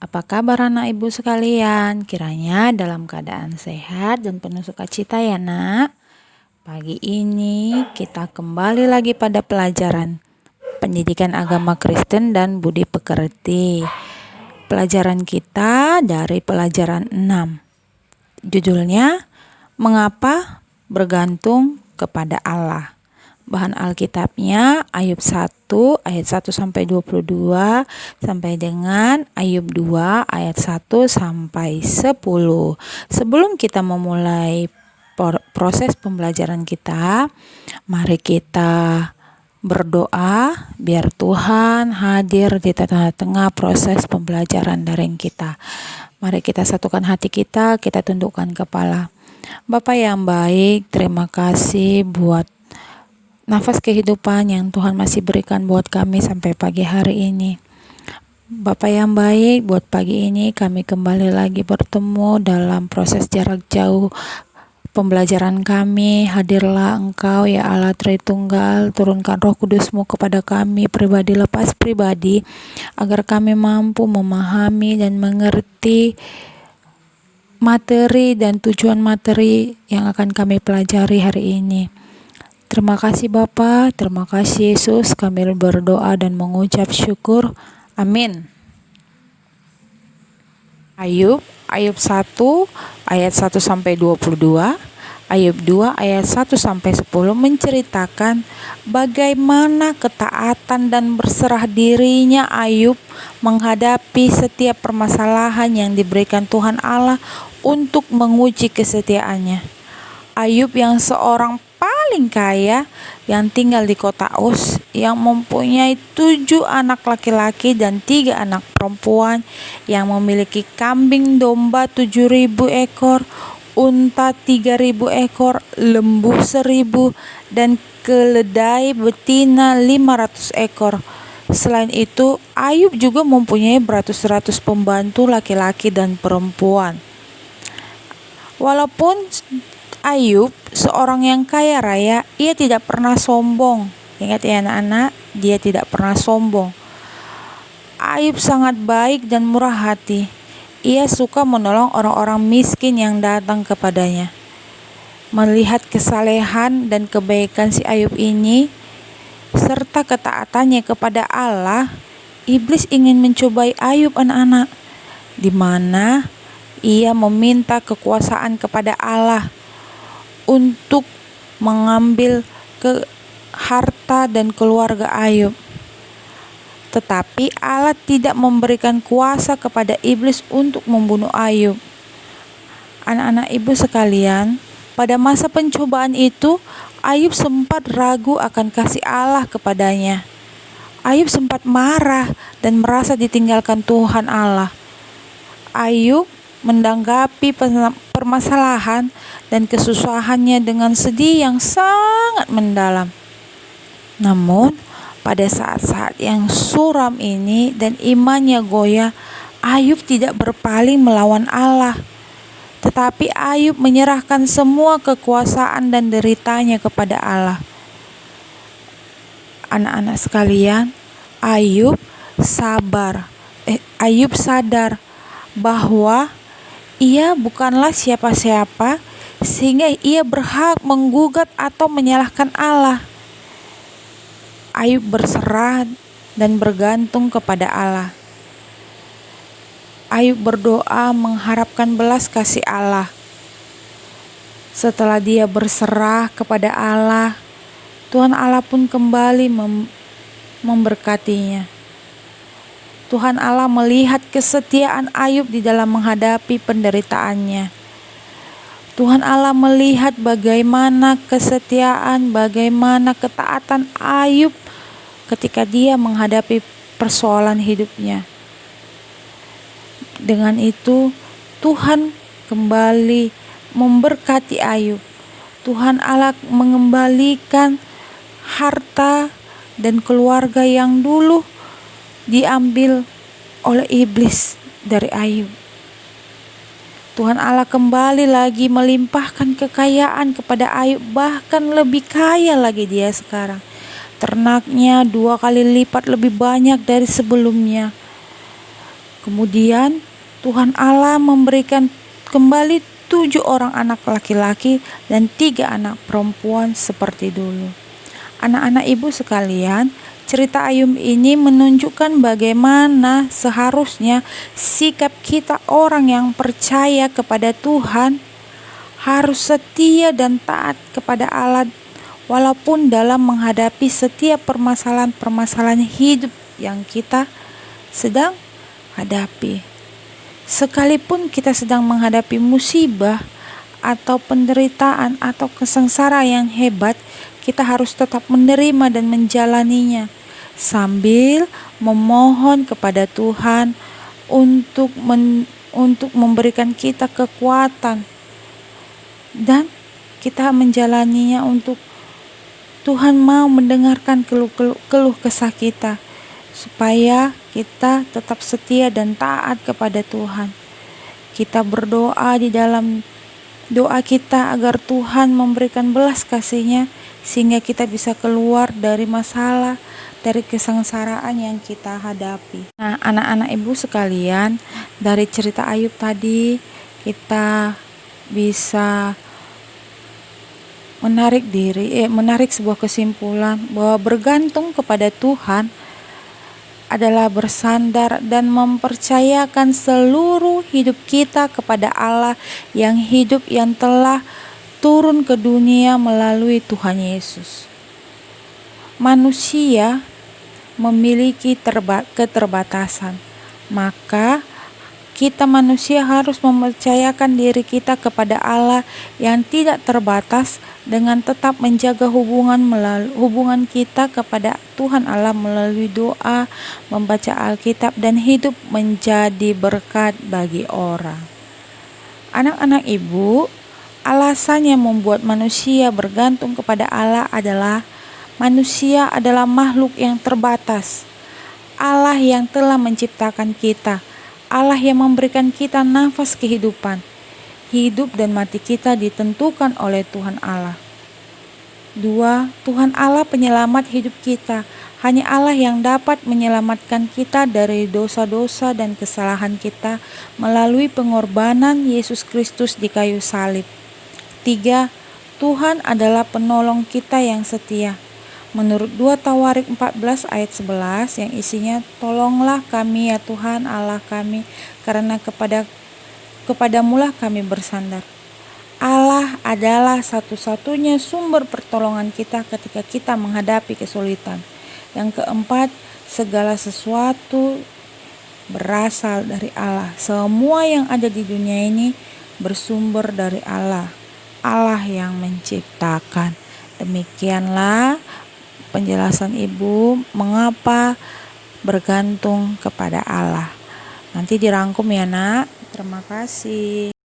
Apa kabar anak ibu sekalian? Kiranya dalam keadaan sehat dan penuh sukacita ya nak. Pagi ini kita kembali lagi pada pelajaran pendidikan agama Kristen dan budi pekerti. Pelajaran kita dari pelajaran 6. Judulnya, Mengapa Bergantung kepada Allah. Bahan Alkitabnya Ayub 1 ayat 1 sampai 22 sampai dengan Ayub 2 ayat 1 sampai 10. Sebelum kita memulai proses pembelajaran kita, mari kita berdoa biar Tuhan hadir di tengah-tengah proses pembelajaran daring kita. Mari kita satukan hati kita tundukkan kepala. Bapa yang baik, terima kasih buat nafas kehidupan yang Tuhan masih berikan buat kami sampai pagi hari ini. Bapa yang baik, buat pagi ini kami kembali lagi bertemu dalam proses jarak jauh pembelajaran kami. Hadirlah Engkau ya Allah Tritunggal, turunkan Roh Kudus-Mu kepada kami pribadi lepas pribadi, agar kami mampu memahami dan mengerti materi dan tujuan materi yang akan kami pelajari hari ini. Terima kasih Bapa, terima kasih Yesus, kami berdoa dan mengucap syukur. Amin. Ayub 1 ayat 1 sampai 22, Ayub 2 ayat 1 sampai 10 menceritakan bagaimana ketaatan dan berserah dirinya Ayub menghadapi setiap permasalahan yang diberikan Tuhan Allah untuk menguji kesetiaannya. Ayub yang seorang paling kaya yang tinggal di kota Uz, yang mempunyai 7 anak laki-laki dan 3 anak perempuan, yang memiliki kambing domba 7.000 ekor, unta 3.000 ekor, lembu 1.000, dan keledai betina 500 ekor. Selain itu, Ayub juga mempunyai beratus-ratus pembantu laki-laki dan perempuan. Walaupun Ayub seorang yang kaya raya, ia tidak pernah sombong. Ingat ya anak-anak, dia tidak pernah sombong. Ayub sangat baik dan murah hati. Ia suka menolong orang-orang miskin yang datang kepadanya. Melihat kesalehan dan kebaikan si Ayub ini, serta ketaatannya kepada Allah, iblis ingin mencobai Ayub anak-anak, di mana ia meminta kekuasaan kepada Allah untuk mengambil harta dan keluarga Ayub. Tetapi Allah tidak memberikan kuasa kepada iblis untuk membunuh Ayub. Anak-anak ibu sekalian, pada masa pencobaan itu, Ayub sempat ragu akan kasih Allah kepadanya. Ayub sempat marah dan merasa ditinggalkan Tuhan Allah. Ayub menanggapi permasalahan dan kesusahannya dengan sedih yang sangat mendalam. Namun, pada saat-saat yang suram ini dan imannya goyah, Ayub tidak berpaling melawan Allah. Tetapi Ayub menyerahkan semua kekuasaan dan deritanya kepada Allah. Anak-anak sekalian, Ayub sadar bahwa ia bukanlah siapa-siapa sehingga ia berhak menggugat atau menyalahkan Allah. Ayub berserah dan bergantung kepada Allah. Ayub berdoa mengharapkan belas kasih Allah. Setelah dia berserah kepada Allah, Tuhan Allah pun kembali memberkatinya. Tuhan Allah melihat kesetiaan Ayub di dalam menghadapi penderitaannya. Tuhan Allah melihat bagaimana kesetiaan, bagaimana ketaatan Ayub ketika dia menghadapi persoalan hidupnya. Dengan itu, Tuhan kembali memberkati Ayub. Tuhan Allah mengembalikan harta dan keluarga yang dulu diambil oleh iblis dari Ayub. Tuhan Allah kembali lagi melimpahkan kekayaan kepada Ayub, bahkan lebih kaya lagi dia sekarang. Ternaknya 2 kali lipat lebih banyak dari sebelumnya. Kemudian Tuhan Allah memberikan kembali 7 orang anak laki-laki dan 3 anak perempuan seperti dulu. Anak-anak ibu sekalian, cerita Ayub ini menunjukkan bagaimana seharusnya sikap kita orang yang percaya kepada Tuhan, harus setia dan taat kepada Allah walaupun dalam menghadapi setiap permasalahan-permasalahan hidup yang kita sedang hadapi. Sekalipun kita sedang menghadapi musibah atau penderitaan atau kesengsaraan yang hebat, kita harus tetap menerima dan menjalaninya sambil memohon kepada Tuhan untuk memberikan kita kekuatan, dan kita menjalaninya untuk Tuhan mau mendengarkan keluh kesah kita, supaya kita tetap setia dan taat kepada Tuhan. Kita berdoa di dalam doa kita agar Tuhan memberikan belas kasih-Nya sehingga kita bisa keluar dari masalah, dari kesengsaraan yang kita hadapi. Nah, anak-anak ibu sekalian, dari cerita Ayub tadi kita bisa menarik sebuah kesimpulan bahwa bergantung kepada Tuhan adalah bersandar dan mempercayakan seluruh hidup kita kepada Allah yang hidup, yang telah turun ke dunia melalui Tuhan Yesus. Manusia memiliki keterbatasan, maka kita manusia harus mempercayakan diri kita kepada Allah yang tidak terbatas dengan tetap menjaga hubungan kita kepada Tuhan Allah melalui doa, membaca Alkitab, dan hidup menjadi berkat bagi orang. Anak-anak ibu, alasan yang membuat manusia bergantung kepada Allah adalah manusia adalah makhluk yang terbatas. Allah yang telah menciptakan kita, Allah yang memberikan kita nafas kehidupan. Hidup dan mati kita ditentukan oleh Tuhan Allah. 2. Tuhan Allah penyelamat hidup kita. Hanya Allah yang dapat menyelamatkan kita dari dosa-dosa dan kesalahan kita melalui pengorbanan Yesus Kristus di kayu salib. 3. Tuhan adalah penolong kita yang setia. Menurut 2 Tawarik 14 ayat 11 yang isinya, tolonglah kami ya Tuhan Allah kami, karena kepadamulah kami bersandar. Allah adalah satu-satunya sumber pertolongan kita ketika kita menghadapi kesulitan. Yang keempat, segala sesuatu berasal dari Allah. Semua yang ada di dunia ini bersumber dari Allah. Allah yang menciptakan. Demikianlah penjelasan ibu mengapa bergantung kepada Allah. Nanti dirangkum ya nak. Terima kasih.